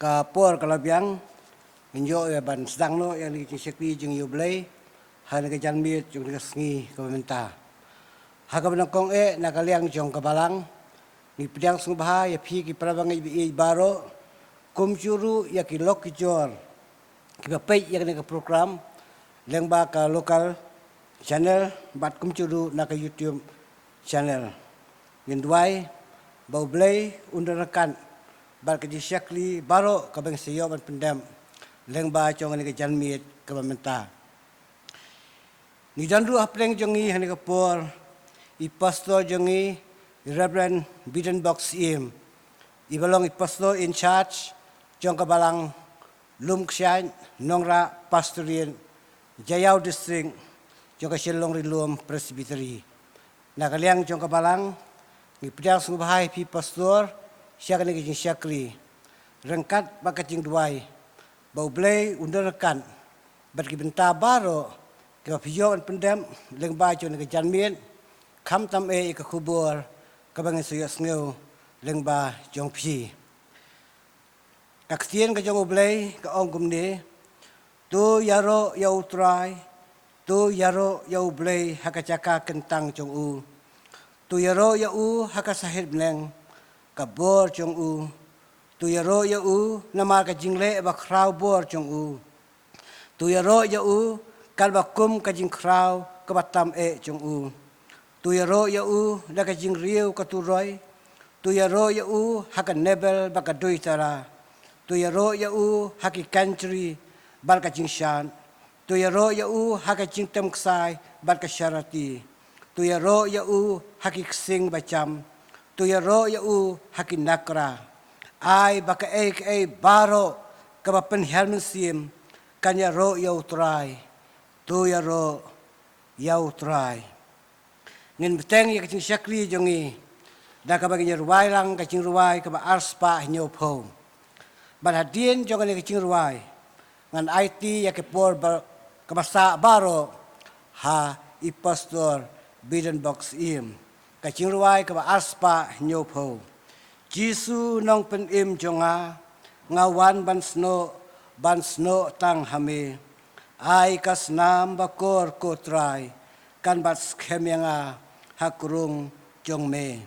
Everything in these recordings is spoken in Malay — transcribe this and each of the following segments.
kapor kalabiang injo ya ban sedang no yang di sekri jeng yublei han ke janmit jeng sengi kementah haga benangkong nakaliang jong kabalang ni pedang sungbaha ya pi ki prabang i baro kumjuru ya ki lok jor ki bapai ya ke program lengba ka lokal channel bat kumjuru na ka YouTube channel Yendwai bau blay undarakan bal ke syakli baro ka bang siyo ban pendam lengba chong ni ke janmit ke bamenta ni janru apleng jongi hani ka por i pastor jongi Rev Bidonbok Syiem i balong i pastor in charge jong ka balang Nongkren Nongkren Presbyterian Jayau district jong ka Silong Rilum Presbyterian nakaliang jong ka balang ni pedang sungbaha pi pastor siya ni jing syakri rengkat bakajing duai bau blay undarakan bat ki benta baro ke piyon pendam lengba jo ni janmien kham tam ka kubur ka bang suyo sneu lengba jong pi aksien ka jong blay ka ongum ni tu yaro yau trai tu yaro yau blay hakacaka kentang jong u tu yaro yau hakasahid bleng kabor jong u tu yaro yau nama ka jingle ba kraw bor jong u tu yaro yau kalba kum ka jing kraw ka batam jong u tu yaro yau da ka jing riu ka tu roi tu yaro yau hakan nebel ba ka doitara tu yaro yau haki country bal ka jing shan tu yaro yau haka jing tem ksai bal ka syarati tu yaro yau haki ksing bacam tu yaro yau haki nakra ai baka baro ka ba Pynthorumkhrah Syiem kan yaro yau trai tu yaro yau trai ngin beteng ya kacing syakri jongi da ka bagi ruai lang kacing ruai ka ba arspa nyopho ban hadien jongan kacing ruai ngan IT ya ke por ka basa baro ha i pastor Bidonbok Syiem kacing ruai ka ba arspa nyopho Jisu Nongkren jonga ngawan ban sno tang hame ai kasnam bakor kotrai kan bat skemyanga hakurung jong me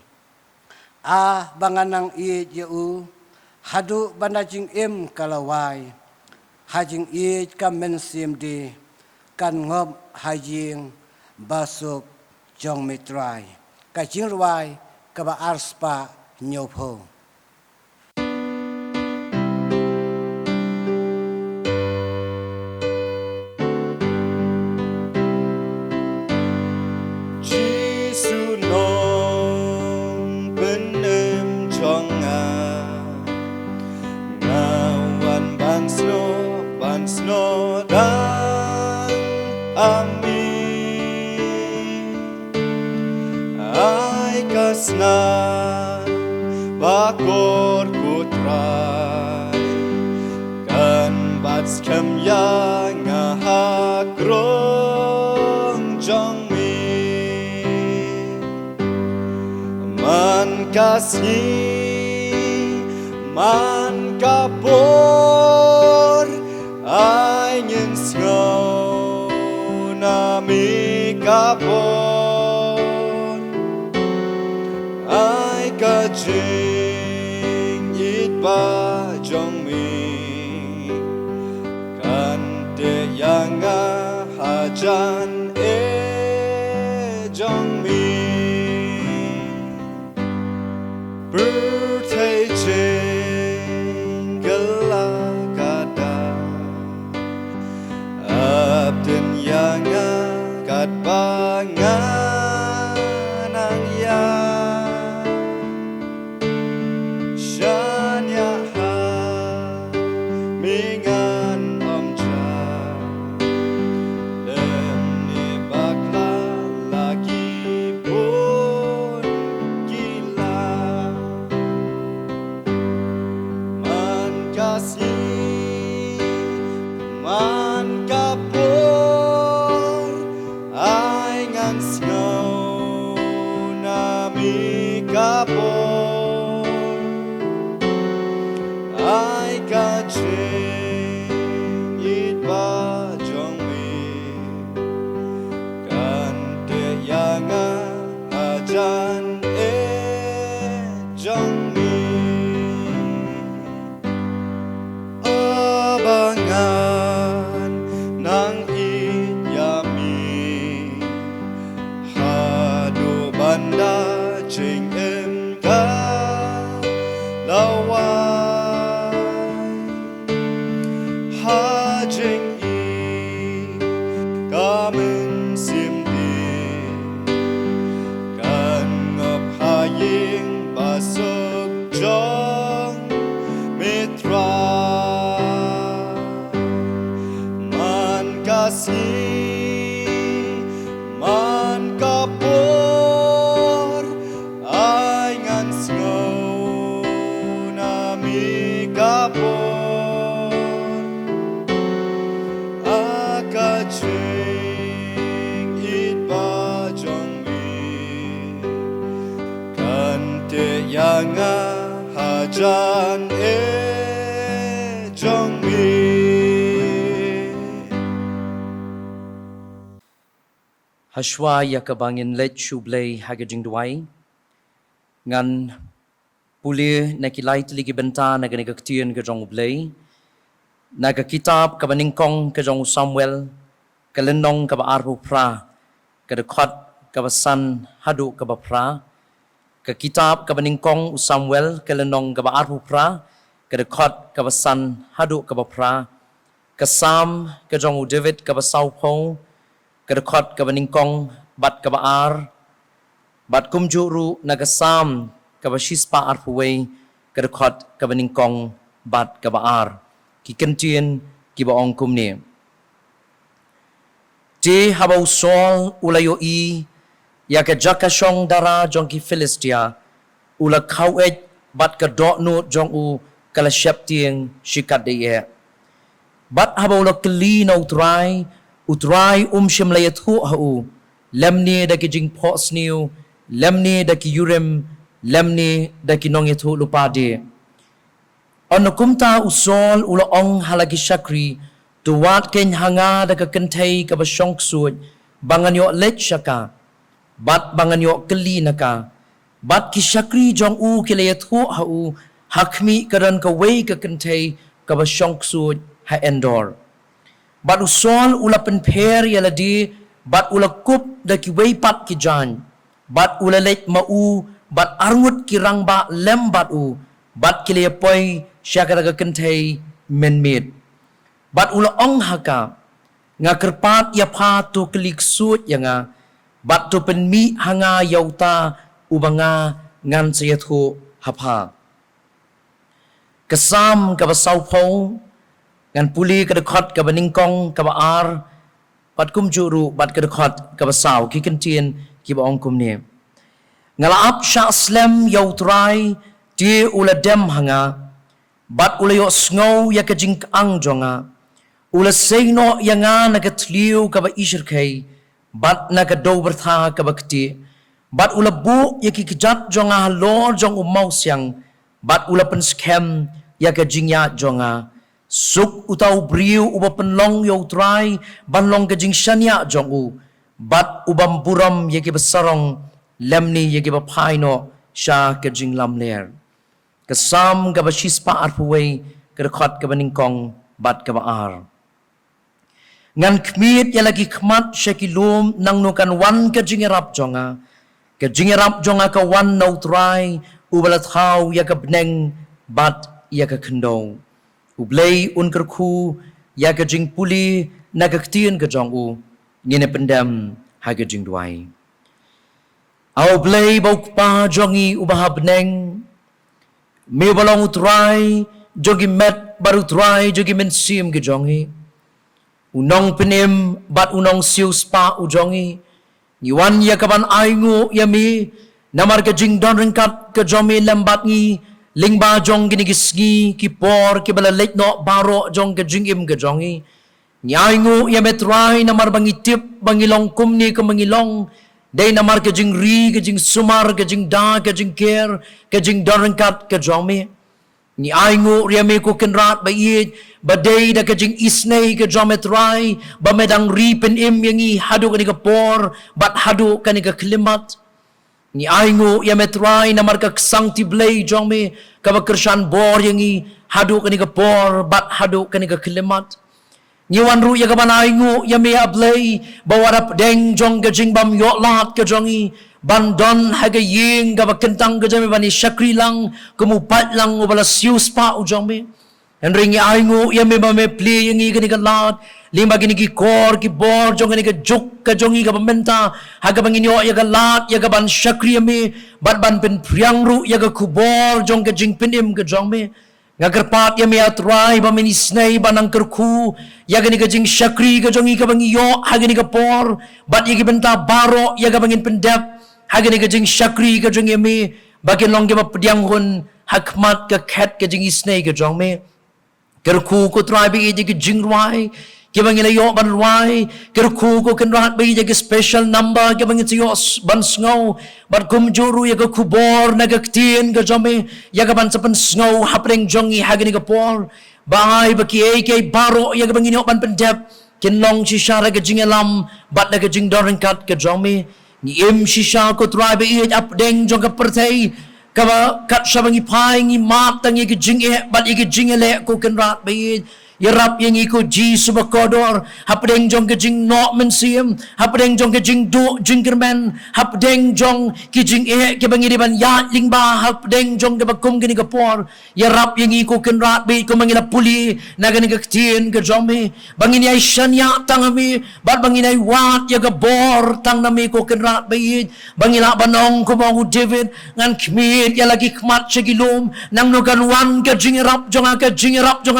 a banganang i jeu hadu banajing kalawai hajing i kamen sim di kan ngob hajing basuk jong metrai kajing ruai ka ba arspa nyopho Jisu Nongkren jonga ngawan ban sno dan ami ai kasna bakor kutrai kan bats kem yang hakrong jong mi man kasih man kapor ai nyen sngau nami kapor ai ka jing it ba jong mi kan te yang hajan jong mi bertai jing gelagada abden yang kat bangan ang ya Shanya ha mingan omja lem jing i kamen sim di kan ngop haying basok jong mitra man kasih man kapor ai ngan snow nami kapor akaching it ba jong mi kan te yanga hajan jong mi Hashwa yakabangin let shublay hagajing duai ngan puli nakilai ligi benta naganigaktian kajong ublay naga kitab kabaningkong kajong Samuel kalenong kaba arbu pra kadakot kabasan hadu kaba pra ka kitab kabaningkong Samuel kalenong kaba arbu pra kadakot kabasan hadu kaba pra kasam kajong David kaba saupong kadakot kabaningkong bat kabaar bat kumjuru nagasam kabashispa arpuway kadakot kabaningkong bat kabaar kikentien kibaong kumni je habaw sol ulayo i yaka jakashong dara jong ki Philistia ula kawet bat kadokno jong u kalasyap tieng shikat deye bat habaw la kli na utray shim layat hu hau lemni daki jing pos niu lemni daki yurem lemni daki nongyat hu lupade ono kumta usol ula ong halagi shakri tuwat ken hanga daka kentay kabasyong suot banganyo let shaka bat banganyo kli naka bat ki shakri jong u kilayat hu hau hakmi karan ka way ka kentay kabasyong suot ha endor bat usol ula penper yaladi bat ula kup daki way pat ki jan bat ula let mau bat arngut ki rangba lem bat u bat kilayapoy syakaraga kentay menmit bat ula ong haka nga kerpat yapa tu kelik suit yanga bat tu penmi hanga yauta ubanga ngan sayathu hapa kesam kabasaw po ngan puli kadakot kabaningkong kabaar bat kumjuru bat kadakot kabasaw kikentien kibaong kumni ngalaap sya slem yautray di ula dem hanga bat ula yo sngow yakajing ang jonga ula seyno yanga nagatliw kaba ishirkay bat nagadow bertha kabakti bat ula bu yakikijat jonga halor jong umaw siyang bat ula penskem yakajing ya jonga suk utaw briw uba penlong yautray banlong kajing shanya jong u bat ubam buram yaki besarong lemni yaki bapaino sya kajing lamler kasam kabashispa arpuway kadakot kabaningkong bat kabaar ngan kmit yalagi kmat syakilum nang nukan wan kajingirap jonga ka wan nautray ubalathaw yakabneng bat yakakendong ublay unkerku yakajing puli nagaktian kajong u ngine pendam hagajing duai au blay baukpa jongi ubahabneng mi balong utray jogi met baru utray jogi mensim ke jongi unong penim bat unong siu spa ujongi niwan ya kaban aingu yami namar ke jing don rengkat ke jomi lembat ngi lingba jong gini gisgi kipor kibala lekno baro jong ke jing im ke jongi ni aingu yami try namar bangitip bangilong kumni ke mangilong day namar ke jing ri ke jing sumar ke jing da ke jing ker ke jing don rengkat ke jomi ni aingu riame ko kenrat ba iet ba day da ke jing isnei ke jometrai ba medang ri pen im yangi hadu ke por bat hadu ke klimat ni aingu yametrai namar ka ksang tiblay jongme ka bakershan bor yangi hadu ke por bat hadu ke klimat ni wanru ya ka aingu yame ablay ba warap deng jong ke jing bam yo lat ke jongi bandon haga ying ga bakentang ga jame bani shakri lang kumupat lang ubala sius pa ujong me En ringi aingu ya me ba me pli yang i kani kalat limba kini ki kor ki bor jong kani ka juk ka jong i ka pamenta haga bangin yo ya kalat ya ka ban syakri me bat ban pen priang ru ya ka kubor jong ka jing penim ka jong me ngagerpat ya me atrai ba meni snai banang kerku ya kani ka jing syakri ka jong i ka bangi yo haga ni ka por bat ya ki benta baro ya ka bangin pendap haga ni ka jing syakri ka jong ya me bakin long ke ba pediang hun hakmat ka khat ka jing isnai ka jong me kerku ko try bi je ke jingrai ke bangila yo ban rai kerku ko kan rat bi je ke special number ke bangit yo ban sngau ban kum juru ya ke kubor na ke tien ke jame ya ke ban sepen sngau hapreng jongi hagini ke por bai ba ki ke baro ya ke bangin yo ban pendap kin long shisha ke jingelam bat na ke jing doreng kat ke jame ni im shisha ko try bi je ap deng jong ke pertai kaba kat shabangi pai ngi mat tang ye jing e bat ye jing ele ko kan rat be ye rap ye ngi ko ji subakodor hapdeng jong ke jing no men siem hapdeng jong ke jing do jing kermen hapdeng jong ki jing e ke bangi ban ya ling ba hapdeng jong ke bakum ke ni kapor ye rap ye ngi ko kan rat be ko mangila puli na ga ni ke tien ke jong me bangi ni ai shanya tang mi bat bangi ni wat ye ke bor tang na mi ko kan rat be bangila banong ko mo David ngan kmit ya lagi kmat chegilum nang no kan wan ke jing rap jong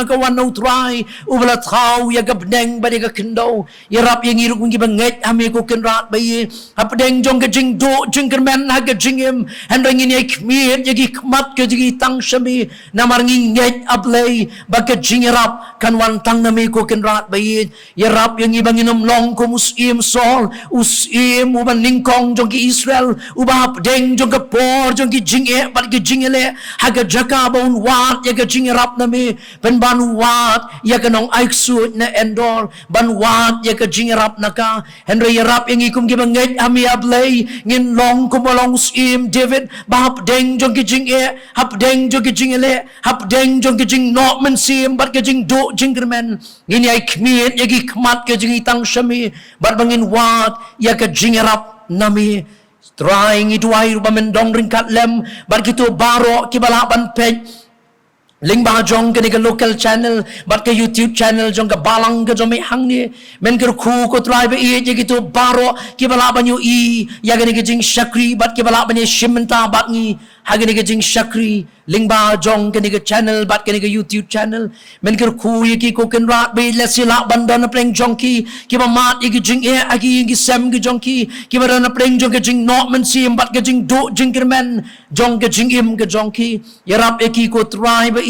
ka wan no try ubala thau ya ka bneng ba ka kendo ya rap yang iruk ngi banget ame ko ken rat ba ye apdeng jong ka jing do jing kermen ha ka jing em han rang ni kmit ya gi kmat ka ji tang shami namar ngi nget aplay ba ka jing rap kan wan tang na me ko ken rat ba ye ya rap yang i banginom long ko musim sol usim uban ningkong jong ki Israel uba apdeng jong ka por jong ki jing e ba ki jing ele ha ka jaka ba un wat ya ka jing rap na me pen ban wat ya kanong aiksut na endor banwat ya ka jingrap naka henry rap yang ikum gibanget ami ablay ngin long kumolong sim David bahap deng jong ki jing e hap deng jong ki jing ele hap deng jong ki jing no men sim bat ka jing do jingermen ngin ay kmiet ya gi kmat ka jing itang shami bat bangin wat ya ka jingrap nami trying itu ay bamendong ringkat lem bat kito baro kibalaban pej ling ba jong ke ni local channel bat ke YouTube channel jong ka balang ke jong me hang ni men ker khu ko try be ye gitu baro ki bala banyu i ya ke ni jing shakri bat ke bala banye shimenta bat ni ha ke ni jing shakri ling ba jong ke ni channel bat ke ni YouTube channel men ker khu ye ki ko ken rat be le sila bandan pleng jong ki ba mat ye jing e agi gi sem gi jong ki ba ran pleng jong ke jing no men sim bat ke jing do jing kermen jong ke jing im ke jong ki ya rap e ki ko try be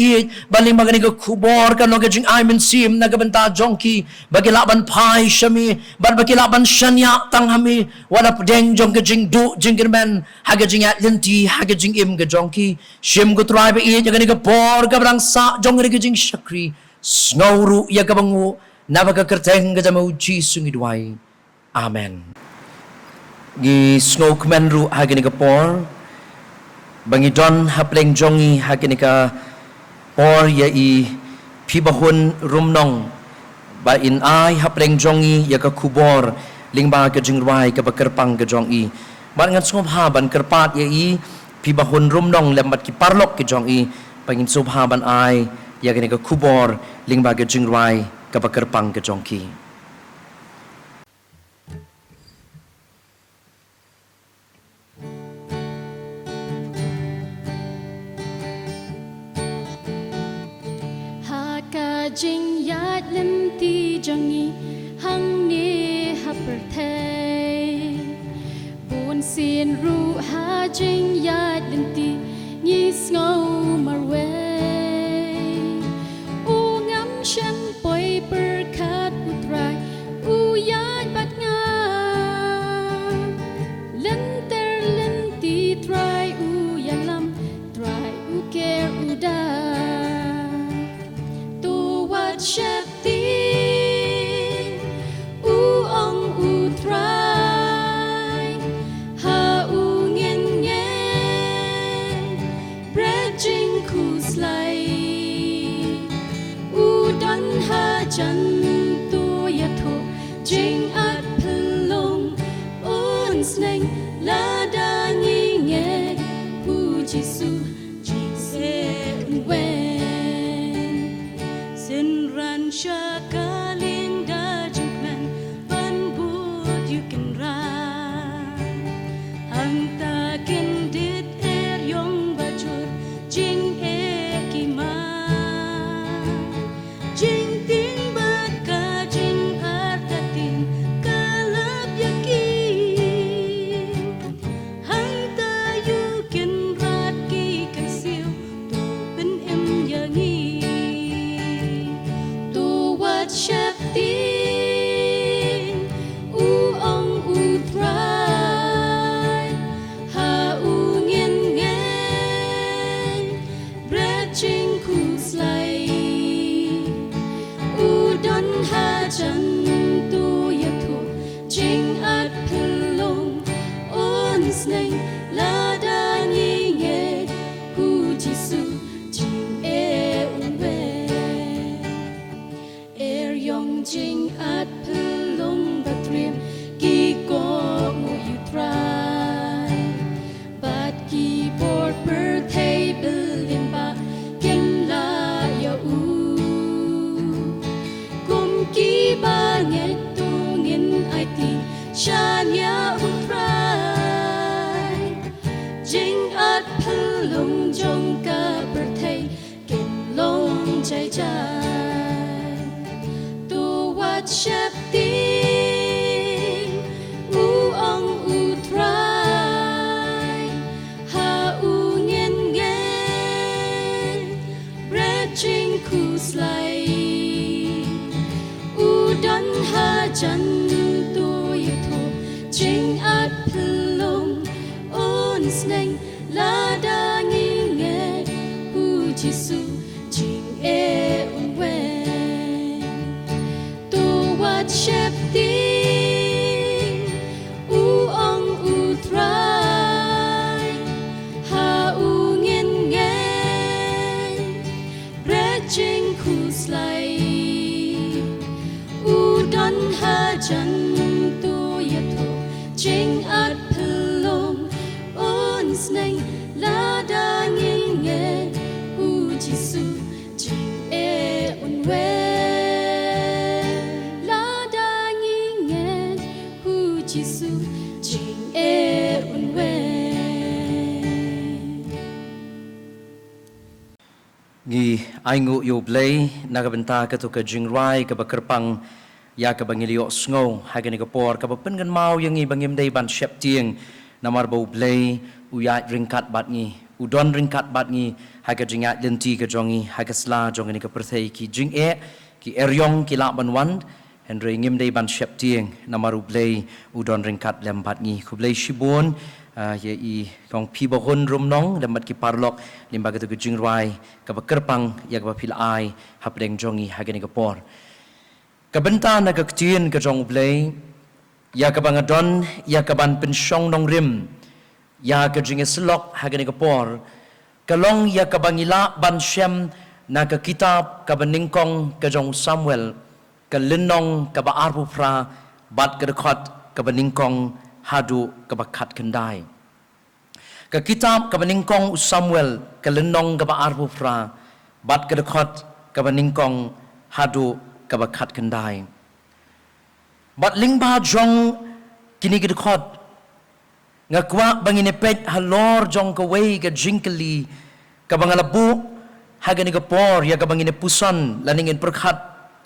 baling magani ko kubor kan no jing I men sim na gabenta jongki bagi laban pai shami bat bagi laban shanya tang hami wala pdeng jong ke jing du jing germen haga jing at lenti haga jing im ke jongki shim go tribe e jagani ko por ka brang sa jong ke jing shakri snowru ya ka bangu na baka kerteng ka jamu ji sungi duai amen gi snow kmen ru haga ni ko por bangi don hapleng jongi haga ni ka or ya i pibahun rumnong ba in ai hapreng jongi ya ka kubor lingba ka jingrai ka bakerpang ka jongi ban ngan subha ban kerpat ya i pibahun rumnong lembat ki parlok ki jongi pangin subha ban ai ya ka kubor lingba ka jingrai ka bakerpang ka jongki jing yat lim ti jangi hang ni haper thei bun sin ru ha jing yat lim ti ni ngau mar we u ngam shem poi per khat utrai u yat bat nga len ter len ti try u yalam try u care u da Shakti u ong u try ha u ngin ngen bridging ku slay u dan ha chan tu ya tho jing at phulong un sneng la da ngi nge pu jisu jing se wen wat shep tin u ong u trai ha u ngien ngen bread jing ku slai u don ha chan tu ya thu jing at phulong on sneng la da ni nge ku jisu jing e unwe er yong jing at phulong batrim ki ko mu yu try but ki board per table in ba ken la ya u kum ki ba nge tu ngin ai ti shan ya u try jing at phulong jong ka per thai ken long chai chai tu wat shep tin u ong u try ha u ngien ngen bread jing ku slai u don ha chan tu ya thu jing at phulong on sneng la da ngi nge hu jisu jing e unwe tu wat shep tin u ong u try ha u ngien ngen bread jing ku slai u don ha chan tu ya thu jing at phulong on sneng la da ngi nge hu jisu jing e unwe la da ngi nge hu jisu jing e unwe Ngi aingu yo blay nagabenta ka tu ka jingrai ka bakerpang ya ka bangilio sngo hagani ka por ka bapen gan mau yang ngi bangim dei ban shep tieng namar bau blay uya ringkat bat ngi udon ringkat bat ngi haga jinga lenti ka jongi haga sla jongani ka perthei ki jing e ki eryong ki la ban wan henry ngim dei ban shep tieng namaru blay udon ringkat lem bat ngi ku blay shibon ye i kong pi bahon rum nong lembat ki parlok limba ka tu ka jingrai ka bakerpang ya ka pil ai hapdeng jongi hagani ka por kabenta na ka ktien ka jong blay ya ka bangadon ya ka ban pensyong nong rim ya ka jingeslok hagani ka por kalong ya ka bangila ban shem na ka kitab ka baningkong ka jong Samuel ka linong ka ba arpu pra bat ka dekhot ka baningkong hadu ka bakat kendai ka kitab ka baningkong Samuel ka linong ka ba arpu pra bat ka dekhot ka baningkong hadu ka bakat kendai bat lingba jong kini ka dekhot ngakwa bangine pet halor jong ka way ka jingkali ka bangalabu hagani ka por ya ka bangine pusan laningin perkhat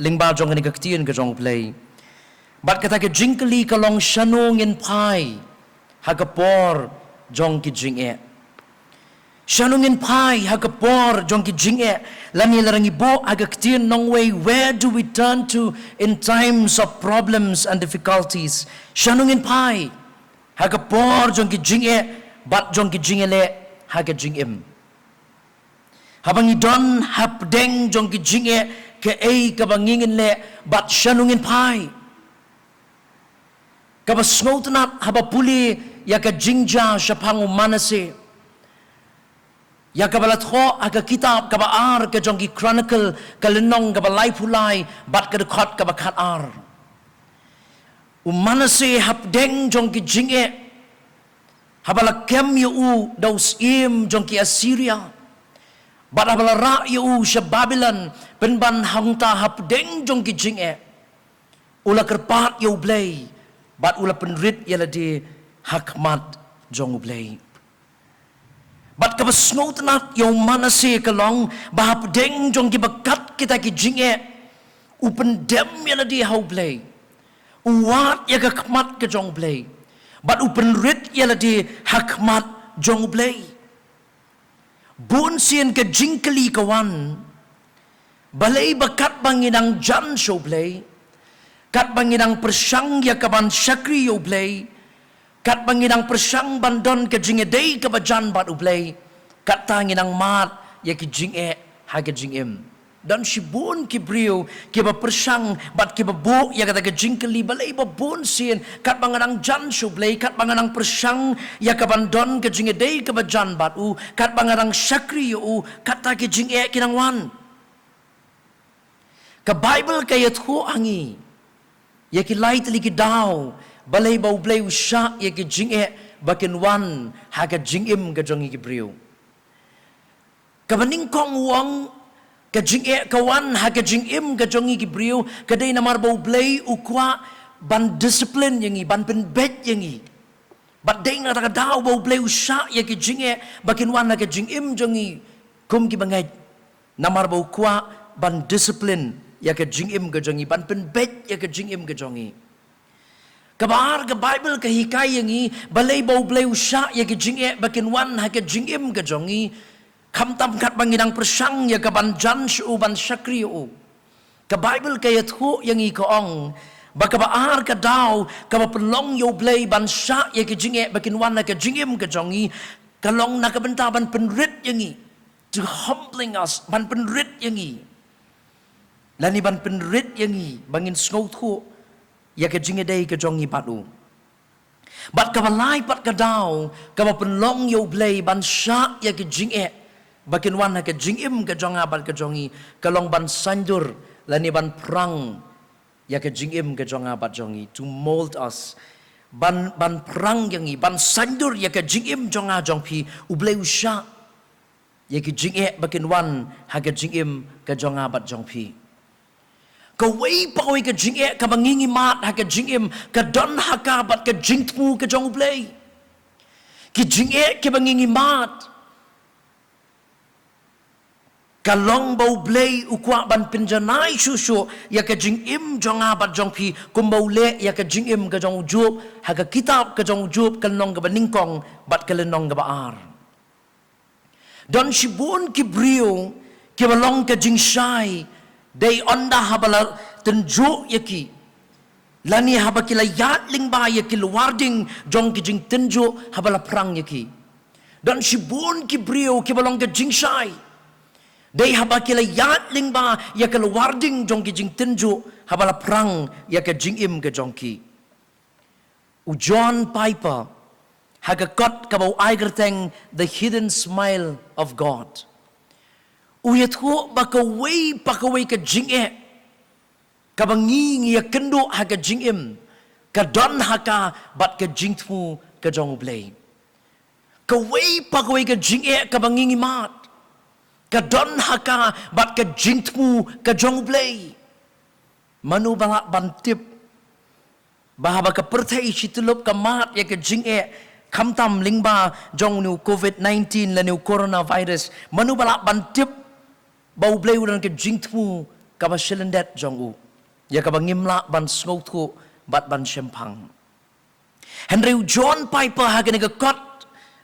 lingba jong ni ka ktien ka jong play bat kata ka jingkali ka long shanung in pai hagapor jong ki jing e shanung in pai hagapor jong ki jing e lani larangi bo aga ktien nong way where do we turn to in times of problems and difficulties shanung in pai hagapor jong ki jing e bat jong ki jing le haga jing im habangi don hapdeng jong ki jing e ke ei ka bangingin le bat shanung in pai ka basngoutnat haba puli ya ka jingja shapangu manase ya ka balatho aga kitab ka baar ka jong ki chronicle ka lenong ka balai pulai bat ka dekhot ka bakat ar manase hapdeng jong ki jinge habala kem yu daus im jong ki Assyria bat habala ra yu sha Babylon penban hangta hapdeng jong ki jinge ula kerpat yu blay bat ula penrit yaladi hakmat jong blay bat ka basngoutnat yu manase kalong bahap deng jong ki bakat kita ki jinge upen dem yaladi hau blay uwat ya ka khmat ka jong blay bat upen rit yaladi hakmat jong blay bun sien ka jingkali kawan Balay bakat banginang jan so blay. Kat banginang persang ya kaban syakri yo blay. Kat banginang persang bandon ke jingedei ke bajan bat ublay. Kat tanginang mat ya ki jinge ha ke jingim. Dan sibun ki brio ki ba persang bat ki ba bo ya kata ke jingkeli balay ba bon sin kat banganang jan so blay kat banganang persang ya ka bandon ke jingedei ke bajan bat u kat banganang syakri yo kat ta ke jinge kinang wan. Ka Bible kayat ho angi ya ki lai tali ki daw balay ba ublay usya ya ki jinge bakin wan ha ka jingim ka jongi ki brio. Ka baning kong wang ka jinge kawan ha ka jingim ka jongi ki brio kadai namar ba ublay ukwa ban discipline yangi ban penbet yangi. Bat day nga ta daw ba ublay usya ya ki jinge bakin wan ha ka jingim jongi kum ki bangay namar ba ukwa ban discipline ya ka jingim ka jongi ban penbet ya ka jingim ka jongi. Kabar ka Bible ka hikay yangi balay ba ublay usya ya ki jinge bakin wan ha ka jingim ka jongi kamtam kat banginang persang ya kaban jan su ban syakri u. Ka Bible kayat hu yang i kaong baka baar ka daw ka pelong yo blay ban sya ya ki jinge bakin wan ka jingim ka jongi kalong na kabenta ban penrit yang i to humbling us ban penrit yang i lani ban penrit yang i bangin sngout hu ya ka jinge dei ka jongi padu. Bat ka balay pat ka daw ka pelong yo blay ban sya ya ki jinge bakin wan ha ka jingim ka jonga bat ka jongi kalong ban sandur lani ban perang ya ka jingim ka jonga bat jongi to mold us ban perang yangi ban sandur ya ka jingim jonga jongpi ublay usya ya ki jinge bakin wan ha ka jingim ka jonga bat jongpi ka way pa ka jinge ka bangingi mat ha ka jingim ka don ha ka bat ka jingtmu ka jong ublay ki jinge ka bangingi mat kalong bau blay ukwa ban pinjanai susu ya ka jingim jonga bat jongpi kumbau le ya ka jingim ka jong ujub ha ka kitab ka jong ujub kalong ka baningkong bat kalenong ka baar. Don sibun ki brio ki balong ka jingsai day onda habala tenjo yaki lani haba kila yatling ba yaki luwarding jong ki jing tenjo habala perang yaki. Don sibun ki brio ki balong ka jingsai day haba kila yatling ba ya ka luwarding jong ki jing tenjo habala perang ya ka jingim ka jongki. U John Piper haga kot kabau aigerteng the hidden smile of God. Uyat ho baka way ka jinge kabangi ya kendo haga jingim ka don haka bat ka jingtmu ka jong blay. Ka way ka jinge kabangi mat ka don haka bat ka jingtmu ka jong blay. Manu bala bantip bahaba ka pertai situlup ka mat ya ka jinge kamtam lingba jong nu COVID-19 la nu coronavirus manu bala bantip bau blay udan ka jingtmu ka ba silendet jong u ya ka bangimla ban sngotu bat ban sempang. Henry John Piper haga ka kot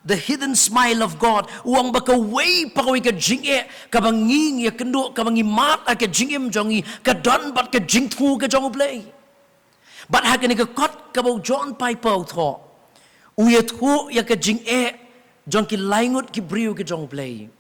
the hidden smile of God uang baka way pakaway ka jinge ka banging ya kendo ka bangimat ka jingim jongi ka don bat ka jingtmu ka jong blay. Bat haga ka kot ka bau John Piper tho uyat ho ya ka jinge jong ki laingut ki brio ka jong blay.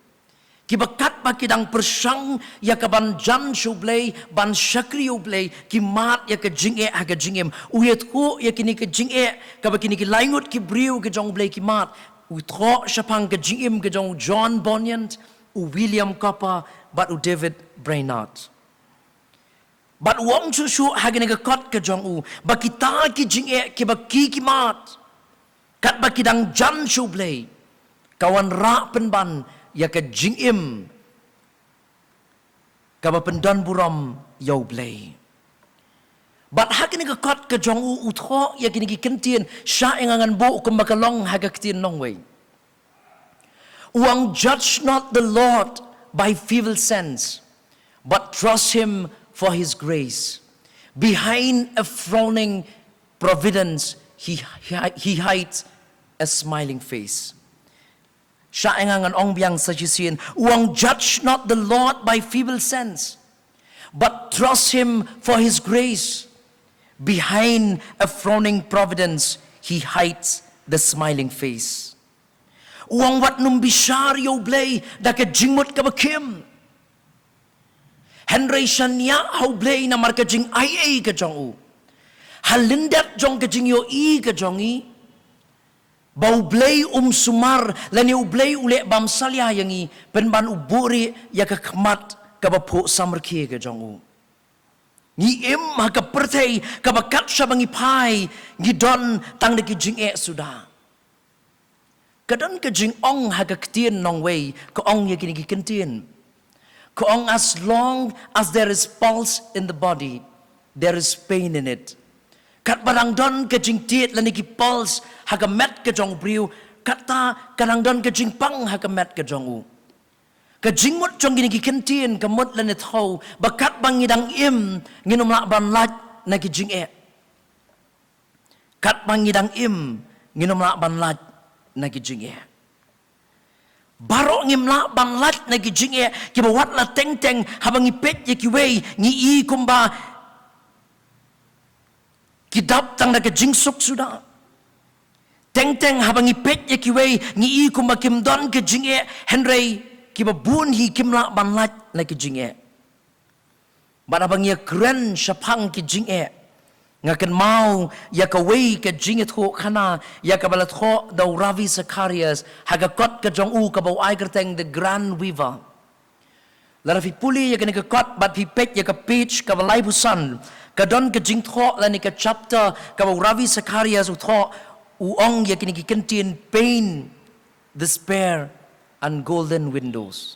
Ki bakat ba kidang persang ya ka ban jan shu blay ban syakri blay ki mat ya ka jinge ha ka jingim uyat ho ya kini ka jinge ka ba kini ki laingut ki brio ka jong blay ki mat utro syapang ka jingim ka jong John Bunyan u William Cowper bat u David Brainerd. Bat wong susu ha ka kot ka jong u ba kita ki jinge ki ba ki mat kat ba kidang jan shu blay kawan ra penban ya ka jingim ka ba pendan buram yau blay. Bat ha kini ka kot ka jong u utho ya kini ki kentien sya engangan bo kum bakalong ha ka ktien long way. Uang judge not the Lord by feeble sense, but trust him for his grace. Behind a frowning providence he hides a smiling face. Siya engangan ong biyang sa jisiin, uang judge not the Lord by feeble sense. but trust Him for His grace. Behind a frowning providence, He hides the smiling face. Uang wat num bishar yo blay da ke jingmut ka bakim. Henry shania how blay na marka jing ai ka jong u. Halindat jong ka jing yo ka jong i. Bau blay sumar lani blay ule bam salya yangi penban uburi ya ka khmat ka bapo samrkhe ka jong u. Ni ha ka perthei ka bakat sabangi pai ni don tang de ki jing suda. Kadon ka jing ong ha ka ktien nong way ka ong ya kini ki kentien. Ka ong as long as there is pulse in the body, there is pain in it. Kat barang don ka jing tiet lani ki pulse ha ka met ka jong briu kata kanang don ka jing pang ha ka met ka jong u. Ka jing mot jong gini ki kentien ka mot lani thau bakat bang ngidang im nginom la ban lat na ki jing kat bang ngidang im nginom la ban lat na ki jing baro ngim la ban lat na ki jing ki ba wat la teng teng habang ipet ye ki wei ngi I kumba ki dap tang na ki jing suk suda teng teng habang ipet ye ki wei ngi I kumba kim don ki jing Henry ki ba bun hi kim la ban lat na ki jing ba abang ye kren shapang ki jing ngakan mau ya ka wei ka Jingiaseng ya ka balat kho da Ravi Sakarias haga kot ka jong u ka bau ai kerteng the grand weaver lara fi puli ya ka kot bat fi pet ya ka pitch ka balai busan ka don ka jing tho la ni ka chapter ka bau Ravi Sakarias u tho u ong ya kini ki contain pain, despair and golden windows.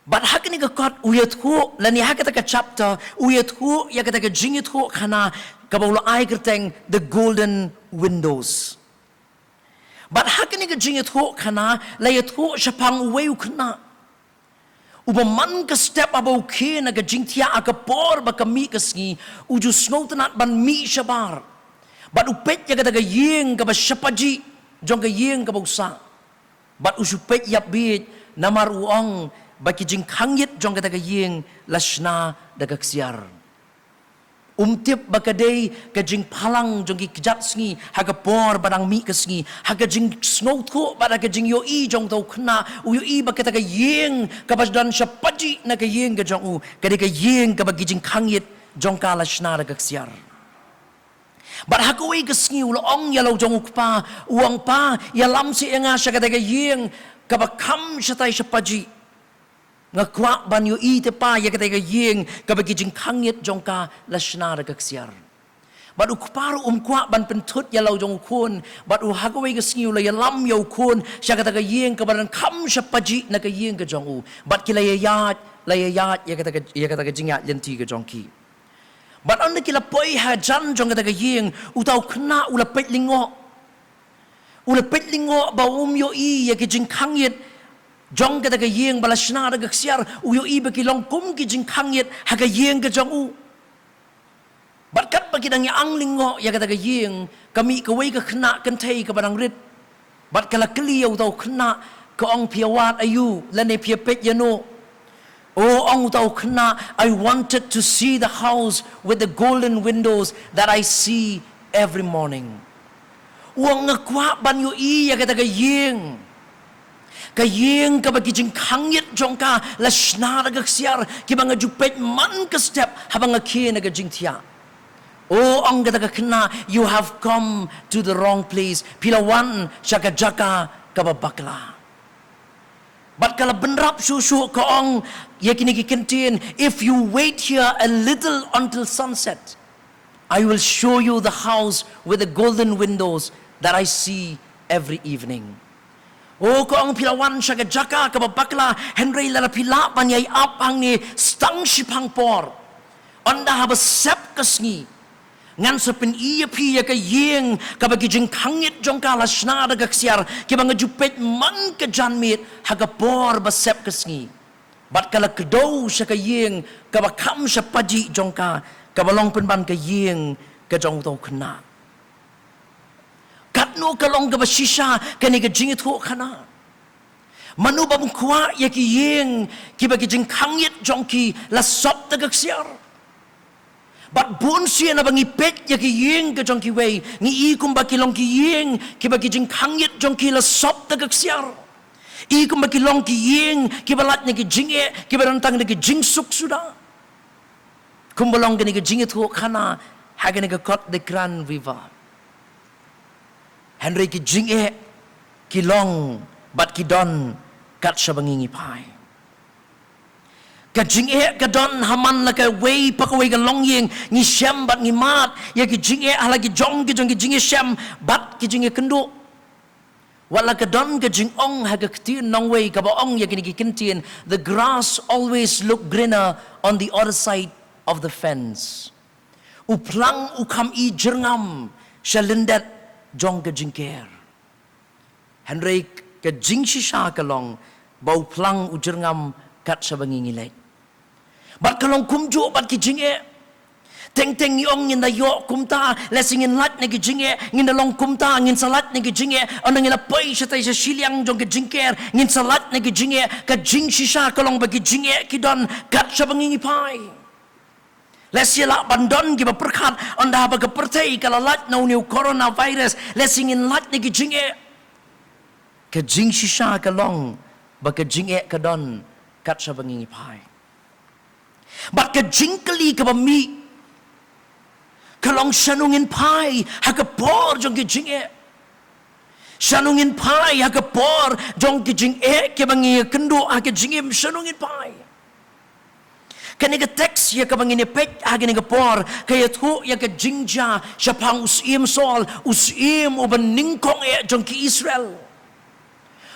But hakini ka kot uyat hu lani hakata ka chapter uyat hu ya kata ka Jingiaseng ka baulo ai kerteng the golden windows. But hakini ka Jingiaseng layat hu shapang weu khana. Ubaman ka step abau ke na ka jingtia aka por ba ka mi ka sngi uju snoutanat ban mi shabar. But upet ya kata ka yeng ka ba shapaji jong ka yeng ka bausa. But usupet yap bit namar uong baki jing khangit jong kata ka yeng lashna daga ksiar. Umtip bakadei ka jing palang jong ki kjat sngi haga por barang mi ka sngi haga jing snow tho bara ka jing yo I jong tau khna u yo I bakata ka yeng ka basdan shapaji na ka yeng ka jong u ka ka yeng ka baki jing khangit jong ka lashna daga ksiar. But hakaway ka sngi ulo ong yalaw jong ukpa uang pa yalam si nga siya kata ka yeng ka bakam siya tay shapaji nga kwa ban yo I te pa ya kata ka yeng ka bagi jing khangit jong ka lashna da kaksiar. But ukparo kwa ban pentut ya law jong kun but u hagaway ka sngiu la yalam yo kun siya kata ka yeng ka ban kham siya paji na ka yeng ka jong u but kila yayat ya kata ka jingat lenti ka jong ki. But anda kila poi ha jan jong kata ka yeng u tau khna u la pet lingo ba yo I ya ka jing khangit jong kata ka yeng balashna da gaksiar uyo iba ki long kum ki jing khangit haga yeng ka jong u barkat bagi dang yang lingo ya kata ka yeng kami ka wei ka khna kan thei ka barang rit bat kala kliau tau khna ka ong piawat ayu lane pia pet yano o ong tau khna I wanted to see the house with the golden windows that I see every morning uang ngakwa ban yo I ya kata ka yeng ka yeng ka bagi jing khangit jong ka lashna da gaksiar ki banga jupet man ka step habang ke na ga jing tia o ong ka khna you have come to the wrong place pilawan shaka jaka ka babakla but kala benrap susu ka ong yakini ki kentin if you wait here a little until sunset I will show you the house with the golden windows that I see every evening. Oh ko ang pilawan siya jaka ka babakla Henry la pila panyay up ang ni stang shipang por onda haba sep kasngi ngan sa pin iya piya ka yeng ka bagi jing khangit jong ka lashna da gaksiar ki banga jupet man ka janmit haga por ba sep kasngi bat kala kedo siya ka yeng ka bakam siya paji jong ka balong penban ka yeng ka jong tau kena katno kalong ka basisha kani ka Jingiaseng manu babung kwa ya ki yeng ki bagi jing khangit jong ki la sop tagak siar bat bun sia na bangi pet ya ki yeng ke jong ki wei ngi i kum ba ki long ki yeng ki bagi jing khangit jong ki la sop tagak siar i kum ba ki long ki yeng ki balat ni ki jing e ki barantang ni ki jing suk suda kum balong ni ki jing Iathuhkhana hagen ki kot the grand river Henry ki jing e ki long bat ki don kat sabangingi pai ka jing e ka don haman la ka wei pa ka wei ka long yeng ngi shem bat ngi mat ya ki jing e hala ki jong ki jing e shem bat ki jing e kendo wala ka don ka jing ong ha ka ktin nong wei ka ba ong ya ki kintin the grass always look greener on the other side of the fence uplang ukam i jerngam shalindat jong ka jing ker Henry ka jing shisha ka long bau plang ujerngam kat sabangingi lek bat kalong kumju bat ki jing e teng teng ni ong ngin da yo kumta lesingin lat ne ki jing e ngin da long kumta ngin salat ne ki jing e onang ila pai shatai sa shiliang jong ka jing ker ngin salat ne ki jing e ka jing shisha ka long ba ki jing e ki don kat sabangingi pai lesila bandon ki ba perkhat onda ba ka pertai kala lat no new coronavirus lesingin lat ne ki jing e ka jing shisha ka long ba ka jing e ka don kat sa bangingi pai ba ka jing kali ka ba mi ka long shanungin pai ha ka por jong ki jing e shanungin pai ha ka por jong ki jing e ke bangi kendo ha ka jing e shanungin pai kani ka text ya ka bangi ne pet ha ka por ka ya thu ya ka jingja shapang usim sol usim uban ningkong e jong ki Israel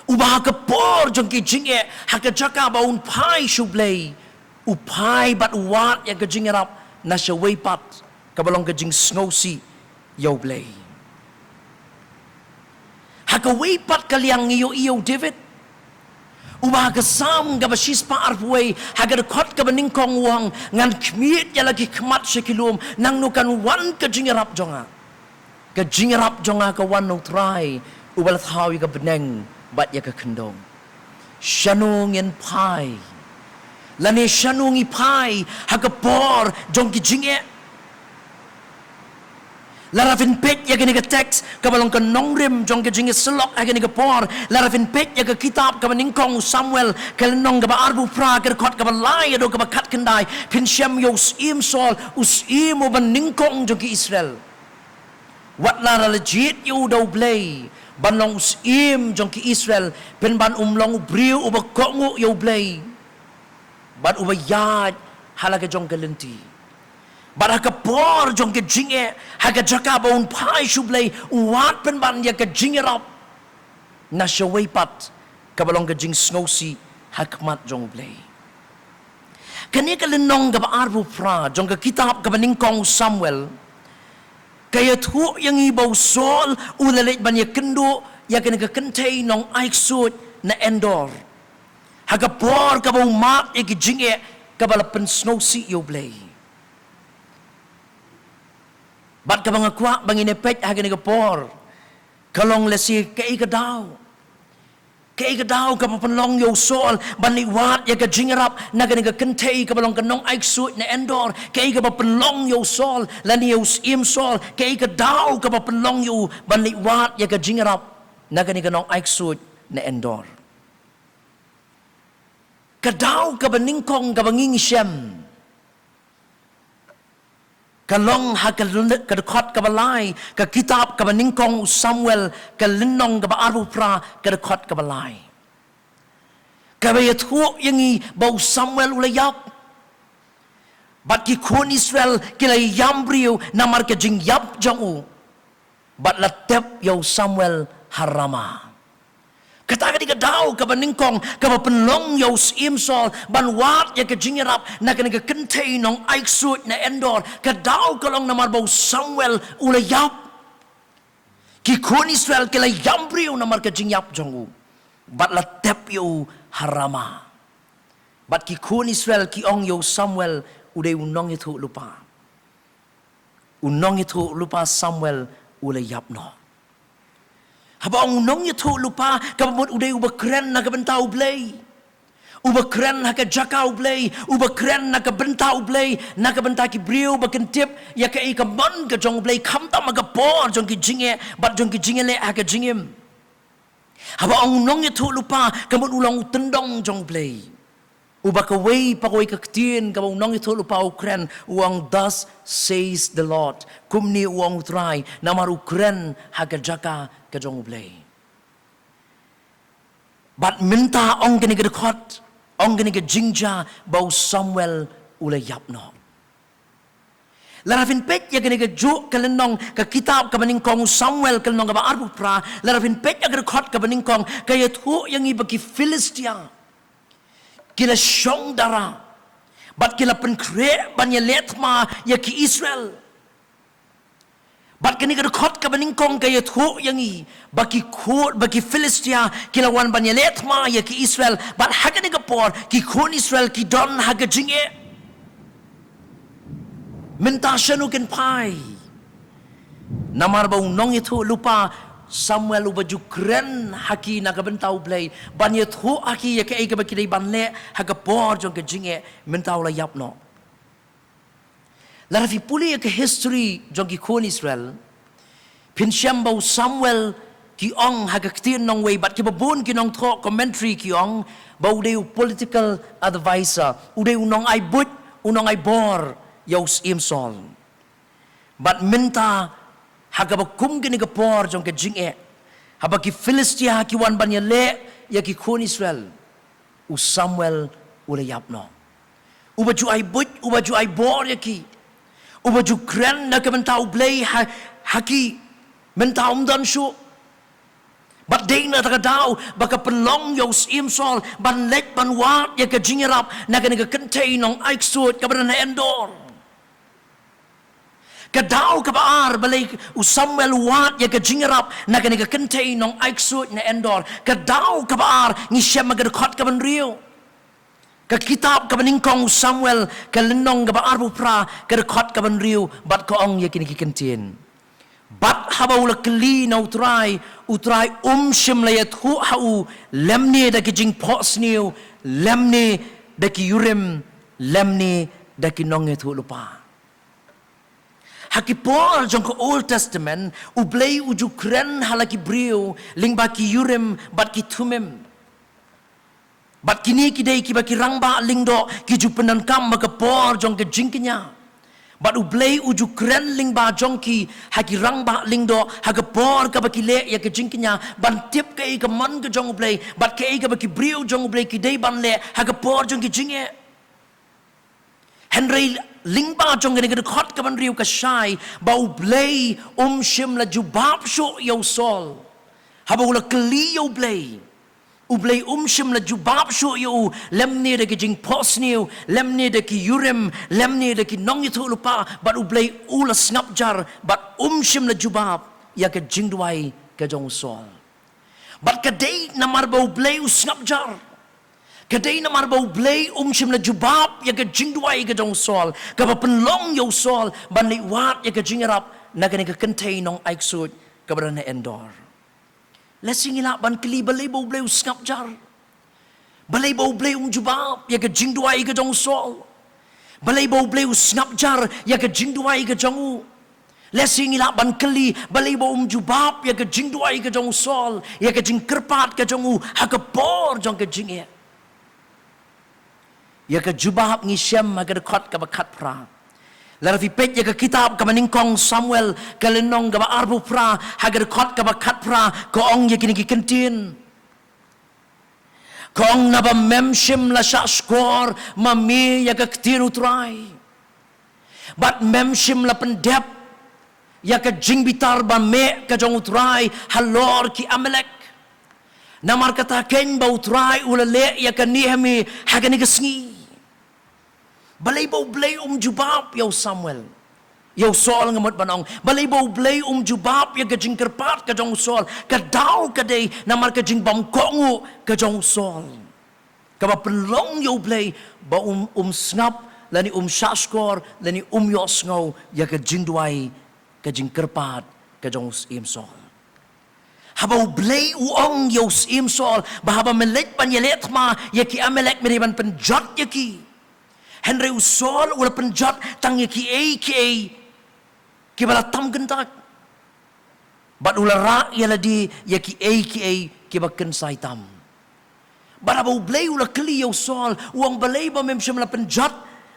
ubah ka por jong ki jing e ha ka jaka ba un pai shublei u pai bat wat ya ka jing rap na sha wei pat ka balong ka jing snowsi yo blei ha ka wei pat ka liang iyo David ubah ka sam ga ba shispa arpwei ha ka khot ka ba ningkong wang ngan khmiet ya lagi khmat shekilum nang nu kan wan ka jing rap jonga ka jing rap jonga ka wan no try ubal thawi ka beneng bat ya ka kendong shanung in pai lani shanung i pai ha ka por jong ki jing e larafin pet ya ka text ka balong ka nongrim jong ki jing e selok ha ka por larafin pet ya ka kitab ka ningkong Samuel ka nong ka ba arbu pra ka khot ka ba lai do ka ba khat kendai pin shem yo im sol usim o ban ningkong jong ki Israel wat la legit you do blay ban long im jong ki Israel pen ban long briu uba kongu yo blay ban uba yad halaga jong galenti ban ka por jong ke jinge haga jaka ba un pai shublay wat pen ban ya ka jinge rap na shaway pat ka balong ka jing snowsi hakmat jong blay kani ka lenong ka ba arbu fra jong ka kitab ka ningkong Samuel kaya thu yang ibaw sol ulalit ban ya kendo ya kena ka kentay nong aiksut na endor haga por ka ba mat ya ki jinge ka bala pen snowsi yo blay bat ka mga kwa bangin epek haga ni ka por kalong lesi kay ka daw ka papanlong yo sol baniwat ya ka jingrap na ka kentay ka balong kanong aiksut na endor kay ka papanlong yo sol lani yo im sol kay ka daw ka papanlong yo baniwat ya ka jingrap na kanong aiksut na endor kadaw ka baningkong ka banging shem kalong kadakot ka balay ka kitab ka ningkong Samuel ka linong ka baaru pra kadakot ka balay kabayat ho yangi bau Samuel ulayap bat ki kun Israel kilay yambriyo namar ka jing yap jangu bat latep yaw Samuel harama kataga di ka daw ka ningkong ka penlong yaw imsol banwat ya ka jingirap na ka kentay nong aiksut na endor ka daw ka long namar bau Samuel ulayap ki kun Israel kilay yambriyo namar ka jing yap jangu bat latep yaw harama bat ki kun Israel ki ong yaw Samuel uday unong itu lupa Samuel ulayap no Habang nong itu lupa kabamut uday ubakren na kabenta ublay. Ubakren na kajaka ublay, ubakren na kabenta ublay, na kabenta ki brio bakentip ya ka ikaman ka jong ublay kamta magapor jong ki jinge bat jong ki jinge le ka jingim. Habang nong itu lupa kabamut ulang tendong jong ublay. Ubakaway pakaway kaktin kabang nong itu lupa ukren uang thus says the Lord. Kumni uang utray namar ukren ha kajaka kajong ublay. But minta ong gani gadakot, ong gani gadjingja bau Samuel ulay yapno. Larafin pet ya gani gadjuk kalenong ka kitab kamaningkong Samuel kalenong ka baarbupra. Larafin pet ya gadakot kamaningkong kayat hu yang ibagi Filistia. Kila syong dara. Bat kila penkre banya letma ya ki Israel. Bat kini kadukot ka baningkong kayat ho yangi baki kot baki Filistia kila wan banya letma ya ki Israel. Bat haga ni kapor ki kon Israel ki don haga jinge. Minta syanu ken pai. Namar bau nong itu lupa Samuel ubaju keren haki nakabentau blay banyet ho haki ya ke baki dai banle haga por jong ke jinge mentau la yapno. Larafi puli ke history jong ki kon Israel pinsyam bau Samuel ki ong haga ktin nong way bat ki babon ki nong tho commentary ki ong bau dei political advisor udei unong ai but unong ai bor yaus imsol bat minta haga bakum gini kapor jong ke jinge haba ki Filistia ki wan banya le ya ki kon Israel u Samuel ule yapno ubaju ai but ubaju ai bor ya ki ubaju kren na ke mentau blay haki mentau dan shu bat deina ta dau baka pelong yo imsol ban lek ban wat ya ke jinge rap na ke contain nong ai sut ka ban endor Kadau kabaar balay Samuel wat ya kajingarap na kaniga contain nong aiksut na endor. Kadau kabaar ni siya magadukot kaban rio. Kakitab kabaningkong Samuel kalinong kabaar bupra kadukot kaban rio bat koong ya kinikikantin. Bat habaw lakli na utray shim layat hu hau lemni da kijing pos niyo lemni da ki yurim lemni da kinong itu lupa. Hakipor jong ko Old Testament ublay ujukren halaki brio lingba ki yurim bat ki tumim bat kini kidai ki baki rangba lingdo ki jupenan kam makapor jong ke jingkenya bat ublay ujukren lingba jong ki haki rangba lingdo hakapor ka baki le ya ke jingkenya ban tip ke ka man ke jong ublay bat ke ka baki brio jong ublay ki dai ban le hakapor jong ki jinge Henry lingba jong gani kadukot kaban riu kashay bau blay shim la jubab sho yaw sol haba ula kli yaw blay ublay shim la jubab sho yaw lemni da ki jing pos niu lemni da ki yurim lemni da ki nong itu lupa bat ublay ula snap jar bat shim la jubab ya ka jing duai ka jong sol bat kadai namar bau blay snap jar Kadai na marbau blay shim la jubab ya ka jingduai ka jong sol ka penlong yo sol ban li wat ya ka jingarap na ka contain nong aiksud ka na endor. Lasingila ban kli balay bau blay skap jar. Balay bau blay jubab ya ka jingduai ka jong sol. Balay bau blay snap jar ya ka jingduai ka jong Lasingila ban kli balay bau jubab ya ka jingduai ka jong sol ya ka jingkerpat ka jong hakapor jong ka jinge. Ya ke jubahap ngi syam magadakot ka bakat pra. Larafi pet ya ke kitab ka maningkong Samuel kalenong ka baarbu pra hagadakot ka bakat pra koong ya kini kikentin. Koong naba memshim la sya skor mami ya ke ktin utray. Bat memshim la pendep ya ke jingbitar ba me ka jong utray halor ki Amalek. Namar kata ken ba utray ulale ya ke Nehemi hagani kesngi. Balay bau blay jubab yaw Samuel. Yaw Saul ngamot banong. Balay bau blay jubab ya kajing kerpat kajong Saul. Kadaw kaday namar kajing bangkongo kajong Saul. Kaba penlong yaw blay ba snap lani shaskor lani yosngaw ya kajing duay kajing kerpat kajong im Saul. habau blei uong yos im sol bahaba melek pan yelet ma yaki amelek meriban penjot yaki Henry usol ula penjot tang yaki ki bala tam gentak bat ula ra yaladi yaki ki baken saitam barabau blei ula kli yosol uang balei ba mem shemla penjot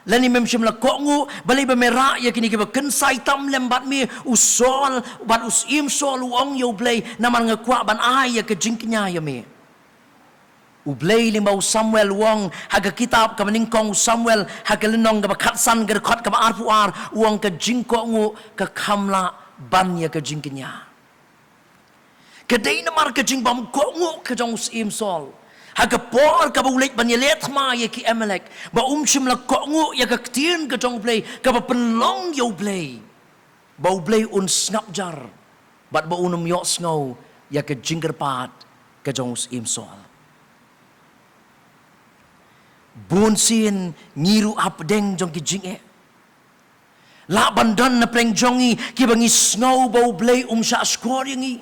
lani mem shemla kongu balei ba mera yakini ki baken saitam lembat mi usol bat usim sol uong yo blei naman ngakwa ban ai ya ke jingknya ya mi ublei limau Samuel wong haga kitab ka meningkong Samuel haga lenong ka bakatsan ka khot ka arpuar wong ka jingkongu ka kamla ban ya ka jingknya kedai namar ka jingbam kongu ka jong usim sol haga por ka bulet ban yelet ma ya ki amalek ba shim la kongu ya ka ktien ka jong blei ka ba penlong yo blei ba blei un snap jar bat ba unum yo snow ya ka jinggerpat ka jong usim sol Bunsin ngiru apdeng jong ki jinge la bandan na pleng jongi ki bangi snow bau blei sha skor yangi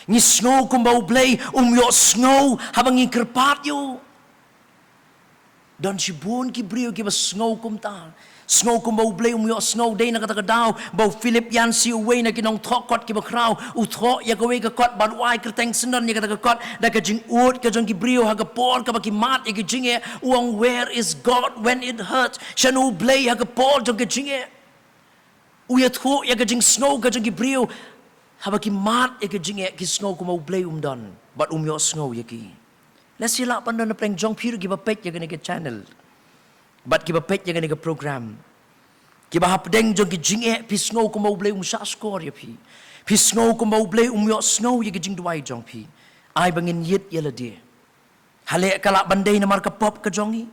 ni snow kum bau blei yo snow habangi kerpat yo dan si bun ki brio ki ba snow kum ta snow kum bau blei yo snow day na kata daw bau Philip yan si uwe na kinong thokot ki ba kraw u tho ya ka we ka kot ban wai kerteng senon ya kata kot da ka jing ut ka jong ki brio ha ka por ka ba ki mat ya ki jinge uang where is God when it hurts shanu blei ha ka por jong ki jinge u ya tho ya ka jing snow ka jong ki brio ha ba ki mat ya ki jinge ki snow kum bau blei don but yo snow ya ki let's see la pan na pleng jong pir ki ba pet ya ka ni ka channel but kiba pet yang ni ke program kiba hapdeng jong ki jinge pi snow ko mau blei sha skor ya pi snow ko mau blei yo snow ye ki jing duai jong pi ai bangin yit yela de hale kala bandai na mar ka pop ka jongi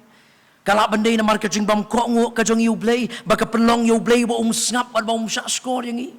kala bandai na mar ka jing bam ko ngo ka jongi u blei ba ka penlong yo blei bo snap ba sha skor yangi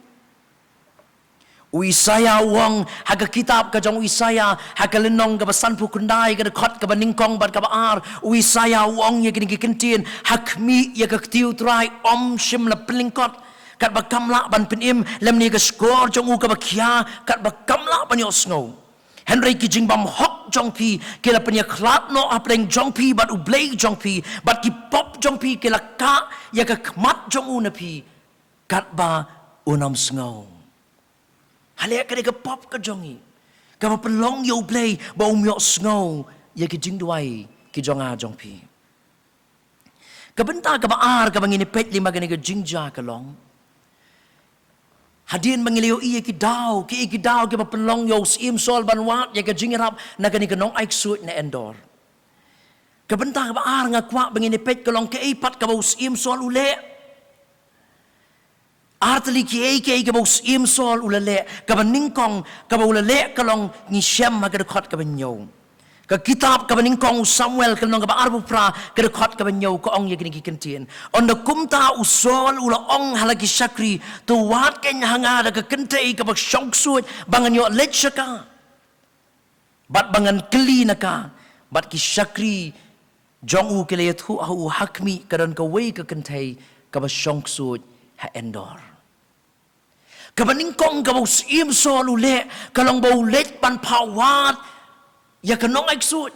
Isaya wong haga kitab ka jong Isaya haga lenong ka basan pu kundai ka khot ka baningkong bat ka ar Isaya wong ye kini kentin hakmi ye ka tiu trai shim la pelingkot kat ba kamla ban penim lem ni ka skor jong u ka ba khia kat ba kamla ban yo snow Henry ki jing bam hok jong pi ke la penya klat no apreng jong pi bat u blei jong pi bat ki pop jong pi ke la ka ye ka khmat jong u na pi kat ba unam snow Hale ka ka pop ka jongi. Ka ba pelong yo play ba yo snow ya ki jing duai ki jonga jong pi. Ka benta ka ba ar ka bangini pet lima ka ni ka jingja ka long. Hadin mangilio iya ki daw ki ba pelong yo sim sol banwat ya ka jingirap na ka ni ka nong aik suit na endor. Ka benta ka ba ar nga kwa bangini pet ka long ka ipat ka ba sim sol ule. Artali ki ka bau sim sol ulale ka baningkong ka bau ulale ka long ni shem ma ka khot ka banyo ka kitab ka baningkong Samuel ka long ka ba arbu pra ka khot ka banyo ko ong ye ki kentin on the kumta usol ula ong halaki shakri to wat ken hanga da ka kentei ka ba shong suit bangan yo lechaka bat bangan kli naka bat ki shakri jong u ke le thu hu hakmi ka don ka wei ka kentei ka ba shong suit ha endor Kabaningkong ka bau sim sol ule kalong bau let pan pawat ya kanong aksut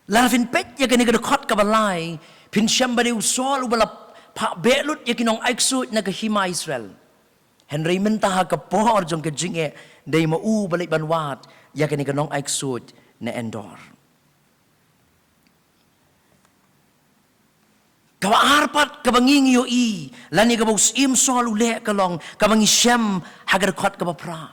larafin pet ya kani ka khot ka balai pin shambari usol ubala pa belut ya kinong aksut na ka hima Israel Henry menta ka por jong ka jinge dai ma u balik banwat ya kani kanong aksut na endor Kawa arpat kabanging yo lani ka bus im sol ule kalong kabangi shem hagar khot ka pra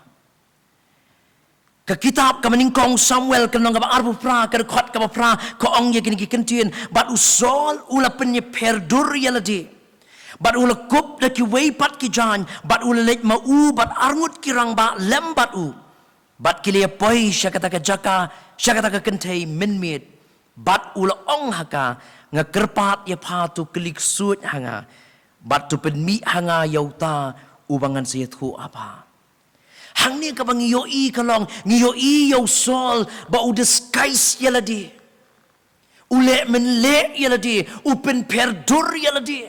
ka kitab ka maningkong Samuel kalong ka arbu pra ka khot ka pra ko ong ye kini kentin bat usol ula penye perdur yaladi bat ula kup da ki wei pat ki jan bat ula let ma u bat arngut kirang ba lem bat u bat kilia poi syakata ka jaka syakata ka kentei minmit bat ula ong haka nga kerpat ya patu klik suit hanga bat tu penmi hanga yauta ubangan siethu apa hang ni ka bang yo kalong ngiyo yo sol ba u disguise yaladi ule men le yaladi upen perdur yaladi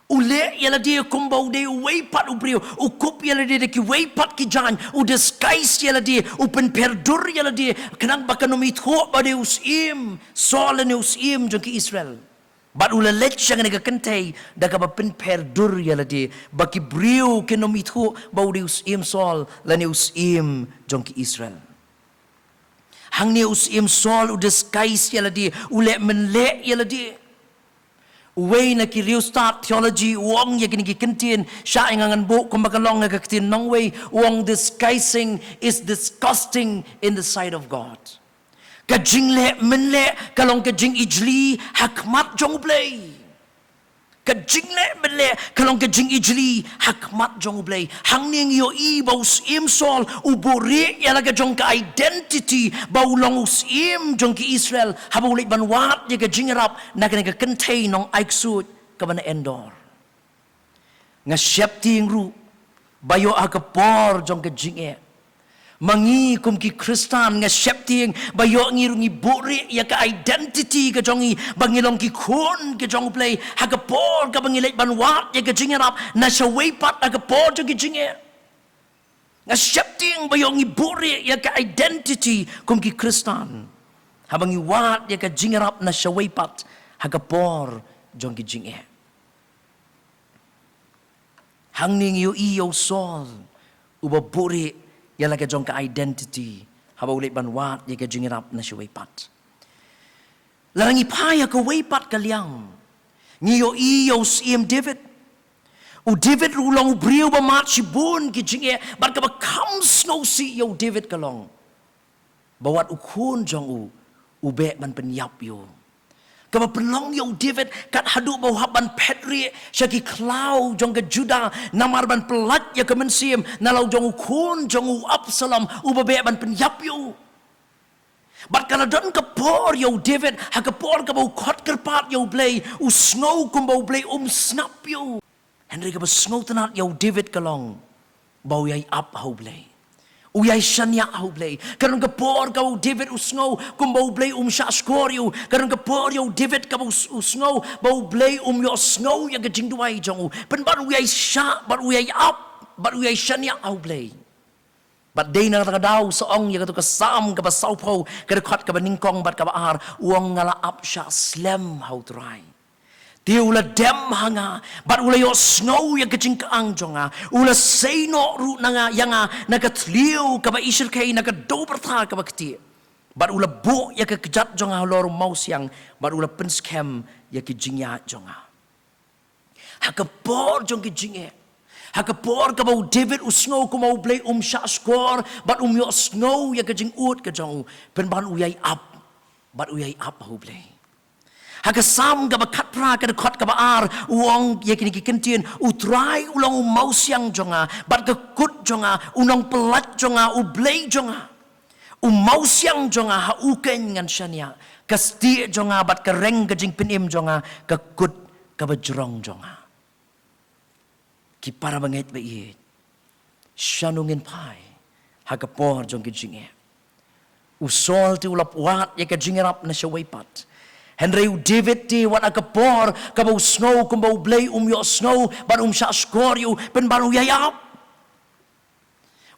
Ule yala dia kumbau de weipat ubrio, ukup yala dia ki weipat ki jan, disguise yala dia, pen perdur yala dia, kenang bakan nomit ho ba de usim, sol ne usim jong ki Israel. But ula lech yang nega kentai, daga ba pen perdur yala dia, baki brio ke nomit ho ba de usim sol, la ne usim jong ki Israel. Hang ne usim sol disguise yala dia, ule menle yala dia. Way na ki real start theology wong ya kini kintin sha ingangan bo kumbakalong nga kakitin nong way wong disguising is disgusting in the sight of God. Kajing le menle kalong kajing ijli hakmat jong blay. Kajing le menle kalong kajing ijli hakmat jong blay. Hang ning yo I bau sim sol ubore ya la kajong ka identity bau long sim jong ki Israel habau le banwat ya kajing rap na ka kentay nong aiksut ka bana endor. Nga syepting ru bayo akapor jong kajing e. Mangi kum ki Kristan nga syepting bayo ngirungi bore ya ka identity ka jongi bangilong ki kun ka jong play hagapor ka bangilay banwat ya ka jingarap na sa waypat hagapor jong ki jinge nga syepting bayo ngi bore ya ka identity kum ki Kristan habang iwat ya ka jingarap na sa waypat hagapor jong ki jinge hangning yo iyo sol ubabore yala ka jong ka identity haba ulit banwat ya ka jingirap na si waypat larang ipaya ka waypat kalyang ngiyo iyo siem David u David rulong brio ba mat si bun ki jinge bar ka ba kam snow si yo David kalong bawat ukun jong ube man penyap yo kaba pelong yo David kat hadu bau haban pedri syaki klau jong ke Juda namar ban pelat ya kemensim nalau jong kun jong Absalom ubabe ban penyap yo bat kala don ke por yo David ha ke por ka bau khot kerpat yo blay u snow kum bau blay snap yo Henry ka ba snow tanat yo David kalong bau yai up how blay uyay shanya au blay karon ka por ka David usngo kum bau blay sha skoryo karon ka por yo David ka usngo bau blay yo snow ya ka jingduai jong pen bar uyay sha bar uyay up bar uyay shanya au blay bat day na ka daw sa ong ya ka to ka sam ka ba saupo ka khot ka ba ningkong bat ka ba ar uang ngala up sha slam how try Dia ula dem hanga, bat ula yo snow ya kecing kaang jonga, ula seino ru nanga yanga nakatliu kaba isir kay nakadoberta kaba keti, bat ula bo ya kejat jonga lor maus yang, bat ula penskem ya kejingya jonga. Hakapor jong kejingye, hakapor kaba David usnow kumau play sha skor, bat yo snow ya kejing ut kejong, penban uyay up, bat uyay up hu play. Hakasam ka bakat pra ka khot ka baar uang ye kini kikentin utrai ulang mausiang jonga bat ka kut jonga unang pelat jonga ublay jonga mausiang jonga ha uken ngan syania kasti jonga bat ka reng ka jing pinim jonga ka kut ka bajrong jonga ki para banget ba i shanungin pai hakapor jong ki jinge usol ti ulap wat ye ka jingerap na siya waypat Henry David ti wat akapor kabau snow kumbau blay yo snow ban sha skoryo pen ban uyay up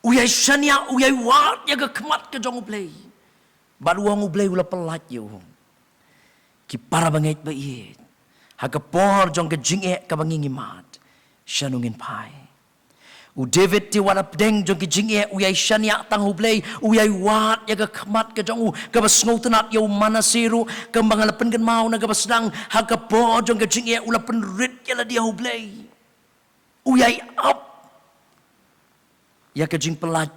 uyay shania uyay wat ya ka kmat ka jong blay ban uang blay ula pelat yo ki para bangait ba i hakapor jong ka jinge ka bangingimat shanungin pai u David ti wat apdeng jong ki jinge uyay shania tang blay uyay wat ya ka kmat ka jong ka basngo tanat yo manasiru ka mangalapen kan mau na ka basdang hakapo jong ka jinge ula penrit ya la dia blay uyay up ya ka jing pelat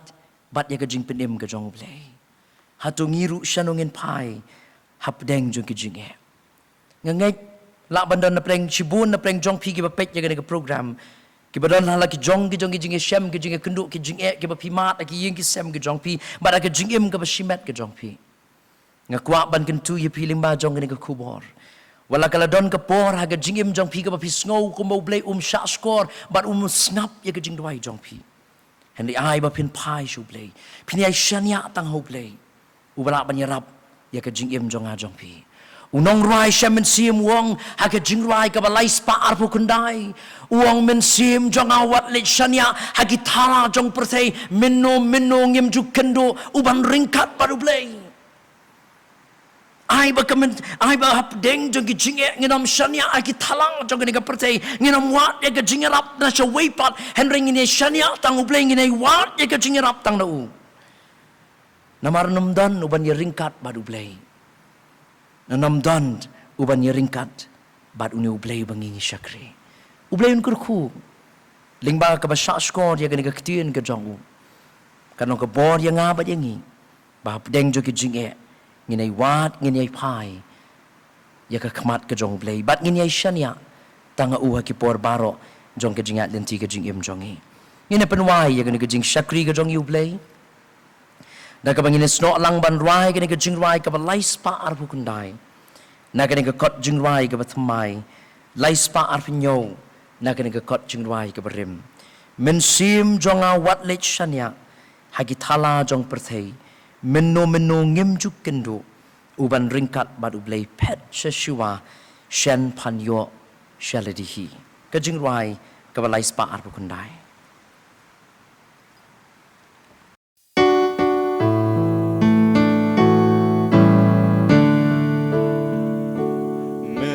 bat ya ka jing penim ka jong blay hatungiru shanungin pai hapdeng jong ki jinge ngangai la bandan na preng chibun na preng jong pi ki ba pet ya ka program Kibadan hala ki jong ki jinge shem ki jinge kenduk ki jinge ki ba pimat ki ying ki sem ki jong pi bara ki jingim ka ba shimet ki jong pi ngakwa ban kentu ye piling ba jong ni ka kubor wala kala don ka por ha ka jingim jong pi ka ba pi snow kumbo blay sha skor but snap ye ka jing dwai jong pi hendi ai ba pin pai shu blay pin ai shania tang ho blay ubala ban yarap ye ka jingim jong a jong pi Unong rai syam men sim wong haka jing rai ka balai spa arpu kundai. Uang men sim jong awat le shania haki thala jong perthei minno ngim juk kendo uban ringkat baru blei. Ai ba hap deng jong ki jinge nginam shania haki thala jong ni ka perthei nginam wat ya ka jinge rap na sha weipat henring ni shania tang ublei nginai wat ya ka jinge rap tang na u. Namar namdan uban ya ringkat baru blei. Namdan uban ya ringkat bad uni ublei bangi syakri. Ublei un kurku. Lingba ka basha skor ya gani ka ktien ka jongu. Kanong ka bor ya nga ba yangi. Ba deng jo ki jinge nginai wat nginai pai. Ya ka kmat ka jong ublei bad nginai shania tanga uha ki por baro jong ka jingat lenti ka jingim jongi. Ngina penwai ya gani ka jing syakri ka jong ublei. Na ka bangin sno lang ban rai gani ka jing rai ka ba lai spa arpu kundai. Na gani ka kot jing rai ka ba thamai. Lai spa arpu nyo. Na gani ka kot jing rai ka ba rim. Men sim jonga wat lech shanya. Hagi thala jong perthei. Menno ngim juk kendo. Uban ringkat bad ublei pet sheshiwa. Shen pan yo shaladihi. Ka jing rai ka ba lai spa arpu kundai.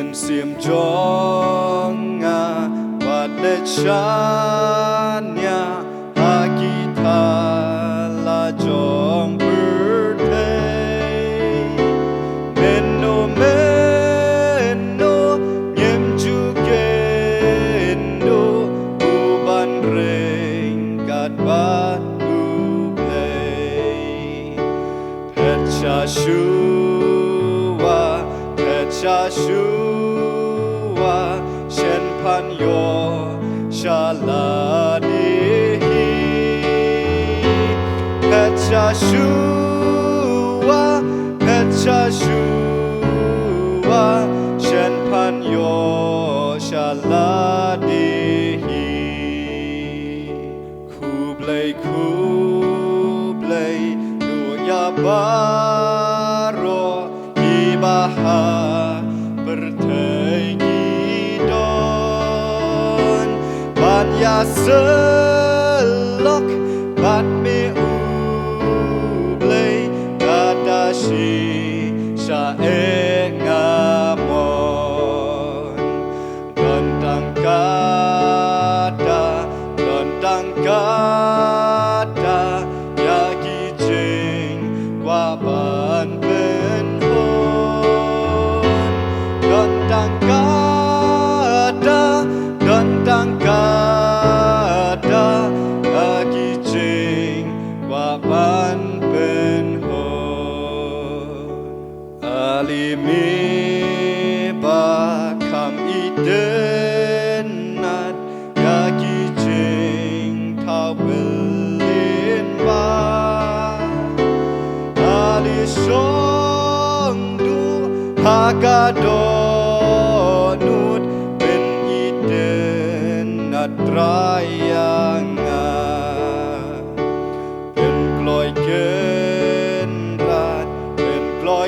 Sim jonga badechanya agita la jong birthday menno nyem jugendo uban ring gat bat ublay petcha shua Shen pan yo shaladihi Petcha shua Shen pan yo shaladihi Kublai nu ya baro ibaha Ya selok bat me ublei kadashi sha engamon Dontang kata ya kijing waban penhon Dontang kata Wapan penhon Alimi bakam idenat Yaki jing tawilin ba Ali songdu hagadonut Ben idenat rayanga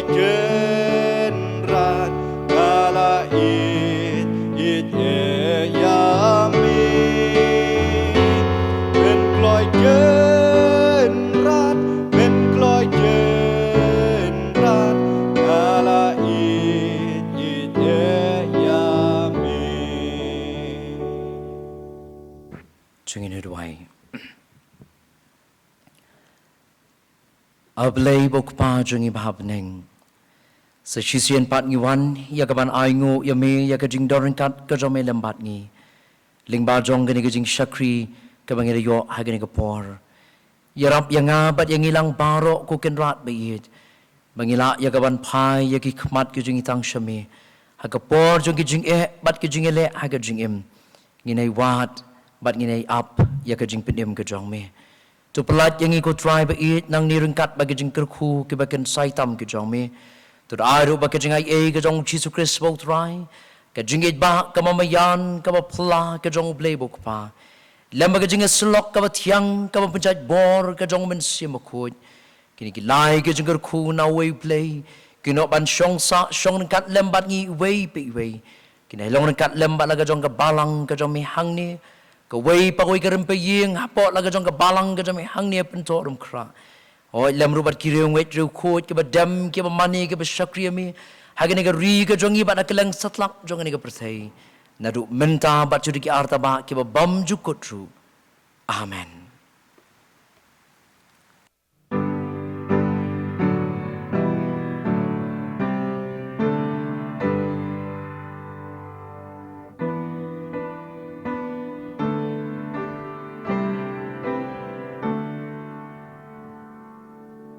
Genrat Kala it yami Ben kloy genrat Kala it yami Chungin udwai Ablay bokpa jungi bhabneng Sa sisian pat ngiwan ya kaban aingo ya me ya kajing dorinkat ka jome lembat ngi lingba jong gani kajing syakri ka bangir yo ha gani kapor ya rap ya ngabat ya ngilang baro ko kenrat bayit bangila ya kaban pai ya ki khmat kajing itang shame ha kapor jong kajing bat kajing ele ha kajing em nginai wat bat nginai up ya kajing pedim ka jong me tu pelat yang ikut try bayit nang nirengkat bagi jing kerku ke bagian saitam ke jong me tu aru bagi jing ai ke jong Jesus Christ bau try ke jing ba ka mamayan ka ba pla ke jong blebok pa lem bagi jing selok ka ba tiang ka ba penjat bor ke jong men sim khoj kini ki lai ke jing kerku na way play Kino ban syong sa syong kat lembat ngi wei pe wei. Kina long kat lembat laga jong ka balang ka jong mi hang ni. Ka wei pa koi kerem pe yeng hapot laga jong ka balang ka jong mi hang ni Pynthorumkhrah. Oi lem rubat kireng wet ru khot ke badam ke mani ke besakri mi. Hagani ka ri ka jong i bat akeleng satlak jong ni ka persai. Nadu menta bat judi ki arta ba ke bam jukut ru. Amen.